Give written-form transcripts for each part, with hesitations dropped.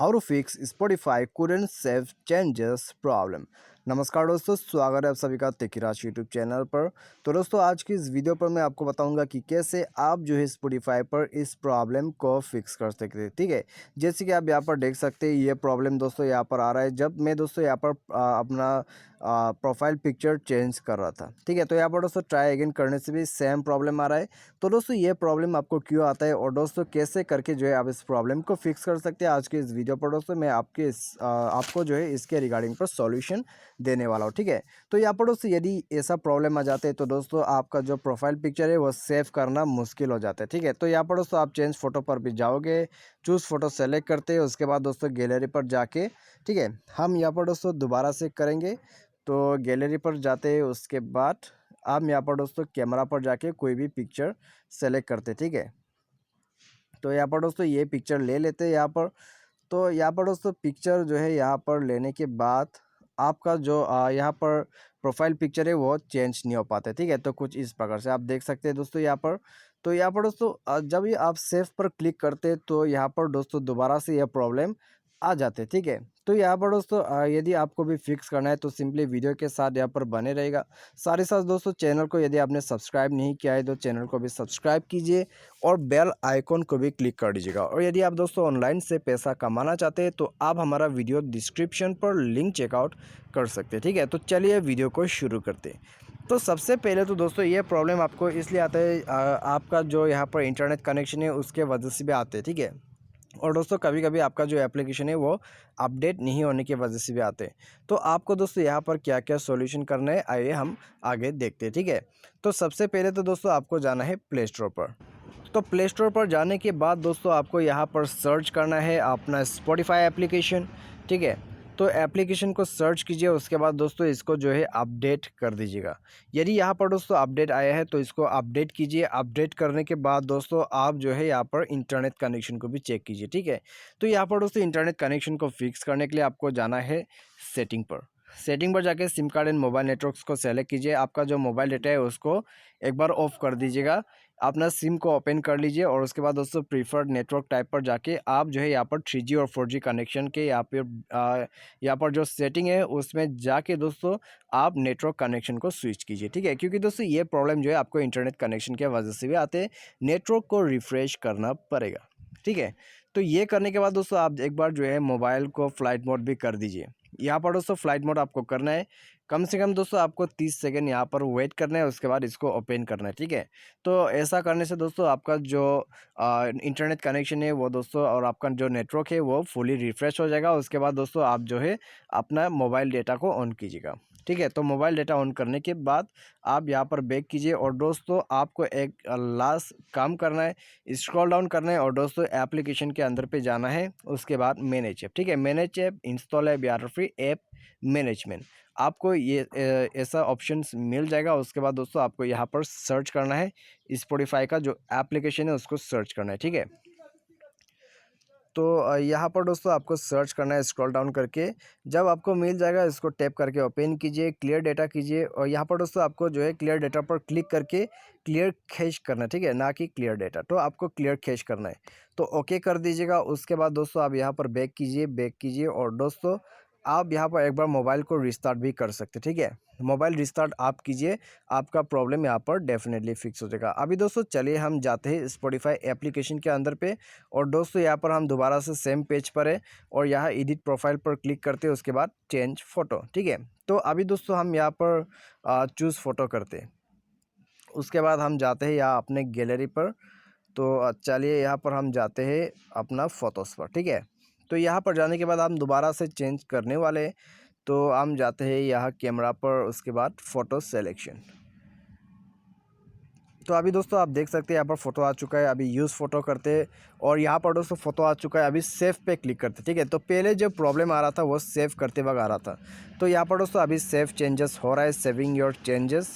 How to fix Spotify couldn't save changes problem. नमस्कार दोस्तों, स्वागत है आप सभी का तेकीराज यूट्यूब चैनल पर। तो दोस्तों, आज की इस वीडियो पर मैं आपको बताऊंगा कि कैसे आप जो है स्पॉटिफाई पर इस प्रॉब्लम को फिक्स कर सकते हैं। ठीक है, जैसे कि आप यहाँ पर देख सकते हैं, ये प्रॉब्लम दोस्तों यहाँ पर आ रहा है जब मैं दोस्तों यहाँ पर अपना प्रोफाइल पिक्चर चेंज कर रहा था। ठीक है, तो यहाँ पर दोस्तों ट्राई अगेन करने से भी सेम प्रॉब्लम आ रहा है। तो दोस्तों, ये प्रॉब्लम आपको क्यों आता है और दोस्तों कैसे करके जो है आप इस प्रॉब्लम को फिक्स कर सकते हैं, आज के इस वीडियो पर दोस्तों मैं आपको जो है इसके रिगार्डिंग पर सॉल्यूशन देने वाला हूँ। ठीक है, तो यहाँ पर दोस्तों यदि ऐसा प्रॉब्लम आ जाता है तो दोस्तों आपका जो प्रोफाइल पिक्चर है वो सेव करना मुश्किल हो जाता है। ठीक है, तो यहाँ पर दोस्तों आप चेंज फोटो पर भी जाओगे, चूज़ फोटो सेलेक्ट करते हैं, उसके बाद दोस्तों गैलरी पर जाके, ठीक है, हम यहाँ पर दोस्तों दोबारा से करेंगे। तो गैलरी पर जाते हैं, उसके बाद आप यहाँ पर दोस्तों कैमरा पर जाके कोई भी पिक्चर सेलेक्ट करते। ठीक है, तो यहाँ पर दोस्तों ये पिक्चर ले लेते हैं यहाँ पर। तो यहाँ पर दोस्तों पिक्चर जो है यहाँ पर लेने के बाद आपका जो यहाँ पर प्रोफाइल पिक्चर है वो चेंज नहीं हो पाता है। ठीक है, तो कुछ इस प्रकार से आप देख सकते हैं दोस्तों यहाँ पर। तो यहाँ पर दोस्तों जब ये आप सेव पर क्लिक करते हैं तो यहाँ पर दोस्तों दोबारा से यह प्रॉब्लम आ जाते हैं। ठीक है, तो यहाँ पर दोस्तों यदि आपको भी फिक्स करना है तो सिंपली वीडियो के साथ यहाँ पर बने रहेगा। साथ ही साथ दोस्तों चैनल को यदि आपने सब्सक्राइब नहीं किया है तो चैनल को भी सब्सक्राइब कीजिए और बेल आइकॉन को भी क्लिक कर दीजिएगा। और यदि आप दोस्तों ऑनलाइन से पैसा कमाना चाहते हैं तो आप हमारा वीडियो डिस्क्रिप्शन पर लिंक चेकआउट कर सकते हैं। ठीक है, तो चलिए वीडियो को शुरू करते हैं। तो सबसे पहले तो दोस्तों ये प्रॉब्लम आपको इसलिए आता है, आपका जो यहाँ पर इंटरनेट कनेक्शन है उसके वजह से भी आते हैं। ठीक है, और दोस्तों कभी कभी आपका जो एप्लीकेशन है वो अपडेट नहीं होने की वजह से भी आते हैं। तो आपको दोस्तों यहाँ पर क्या क्या सॉल्यूशन करना है, आइए हम आगे देखते हैं। ठीक है, तो सबसे पहले तो दोस्तों आपको जाना है प्ले स्टोर पर। तो प्ले स्टोर पर जाने के बाद दोस्तों आपको यहाँ पर सर्च करना है अपना स्पॉटिफाई एप्लीकेशन। ठीक है, तो एप्लीकेशन को सर्च कीजिए, उसके बाद दोस्तों इसको जो है अपडेट कर दीजिएगा। यदि यहाँ पर दोस्तों अपडेट आया है तो इसको अपडेट कीजिए। अपडेट करने के बाद दोस्तों आप जो है यहाँ पर इंटरनेट कनेक्शन को भी चेक कीजिए। ठीक है, तो यहाँ पर दोस्तों इंटरनेट कनेक्शन को फिक्स करने के लिए आपको जाना है सेटिंग पर। सेटिंग पर जाके SIM card and mobile networks को सेलेक्ट कीजिए। आपका जो मोबाइल डेटा है उसको एक बार ऑफ कर दीजिएगा, अपना सिम को ओपन कर लीजिए और उसके बाद दोस्तों प्रीफर्ड नेटवर्क टाइप पर जाके आप जो है यहाँ पर 3G और 4G कनेक्शन के यहाँ पर जो सेटिंग है उसमें जाके दोस्तों आप नेटवर्क कनेक्शन को स्विच कीजिए। ठीक है, क्योंकि दोस्तों ये प्रॉब्लम जो है आपको इंटरनेट कनेक्शन की वजह से भी आते हैं, नेटवर्क को रिफ्रेश करना पड़ेगा। ठीक है, तो ये करने के बाद दोस्तों आप एक बार जो है मोबाइल को फ्लाइट मोड भी कर दीजिए। यहाँ पर दोस्तों फ्लाइट मोड आपको करना है, कम से कम दोस्तों आपको 30 सेकंड यहाँ पर वेट करना है, उसके बाद इसको ओपन करना है। ठीक है, तो ऐसा करने से दोस्तों आपका जो इंटरनेट कनेक्शन है वो दोस्तों और आपका जो नेटवर्क है वो फुली रिफ्रेश हो जाएगा। उसके बाद दोस्तों आप जो है अपना मोबाइल डेटा को ऑन कीजिएगा। ठीक है, तो मोबाइल डेटा ऑन करने के बाद आप यहाँ पर बैक कीजिए और दोस्तों आपको एक लास्ट काम करना है, स्क्रॉल डाउन करना है और दोस्तों एप्लीकेशन के अंदर पे जाना है। उसके बाद मैनेज ऐप। ठीक है, मैनेज ऐप इंस्टॉल है या फ्री ऐप मैनेजमेंट, आपको ये ऐसा ऑप्शंस मिल जाएगा। उसके बाद दोस्तों आपको यहाँ पर सर्च करना है, स्पॉटिफाई का जो एप्लीकेशन है उसको सर्च करना है। ठीक है, तो यहाँ पर दोस्तों आपको सर्च करना है स्क्रॉल डाउन करके। जब आपको मिल जाएगा इसको टैप करके ओपन कीजिए, क्लियर डेटा कीजिए और यहाँ पर दोस्तों आपको जो है क्लियर डेटा पर क्लिक करके क्लियर कैश करना है। ठीक है, ना कि क्लियर डेटा, तो आपको क्लियर कैश करना है, तो ओके कर दीजिएगा। उसके बाद दोस्तों आप यहाँ पर बैक कीजिए और दोस्तों आप यहाँ पर एक बार मोबाइल को रिस्टार्ट भी कर सकते हैं। ठीक है, मोबाइल रिस्टार्ट आप कीजिए, आपका प्रॉब्लम यहाँ पर डेफिनेटली फिक्स हो जाएगा। अभी दोस्तों चलिए हम जाते हैं स्पॉटिफाई एप्लीकेशन के अंदर पे और दोस्तों यहाँ पर हम दोबारा से सेम पेज पर है और यहाँ एडिट प्रोफाइल पर क्लिक करते हैं, उसके बाद चेंज फ़ोटो। ठीक है, तो अभी दोस्तों हम यहाँ पर चूज़ फ़ोटो करते हैं, उसके बाद हम जाते हैं यहाँ अपने गैलरी पर। तो चलिए यहाँ पर हम जाते हैं अपना फ़ोटोज़ पर। ठीक है, तो यहाँ पर जाने के बाद हम दोबारा से चेंज करने वाले हैं, तो हम जाते हैं यहाँ कैमरा पर, उसके बाद फ़ोटो सेलेक्शन। तो अभी दोस्तों आप देख सकते हैं यहाँ पर फ़ोटो आ चुका है। अभी यूज़ फ़ोटो करते हैं और यहाँ पर दोस्तों फ़ोटो आ चुका है। अभी सेव पे क्लिक करते। ठीक है, तो पहले जो प्रॉब्लम आ रहा था वो सेव करते वक्त आ रहा था, तो यहाँ पर दोस्तों अभी सेव चेंजेस हो रहा है, सेविंग योर चेंजेस।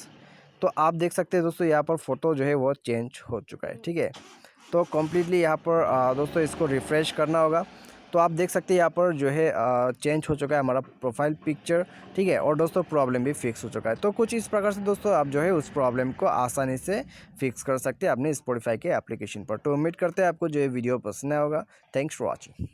तो आप देख सकते हैं दोस्तों यहाँ पर फ़ोटो जो है वो चेंज हो चुका है। ठीक है, तो कम्प्लीटली यहाँ पर दोस्तों इसको रिफ़्रेश करना होगा। तो आप देख सकते हैं यहाँ पर जो है चेंज हो चुका है हमारा प्रोफाइल पिक्चर। ठीक है, और दोस्तों प्रॉब्लम भी फिक्स हो चुका है। तो कुछ इस प्रकार से दोस्तों आप जो है उस प्रॉब्लम को आसानी से फिक्स कर सकते हैं अपने स्पॉटिफाई के एप्लीकेशन पर। तो उम्मीद करते हैं आपको जो है वीडियो पसंद आया होगा। Thanks for watching.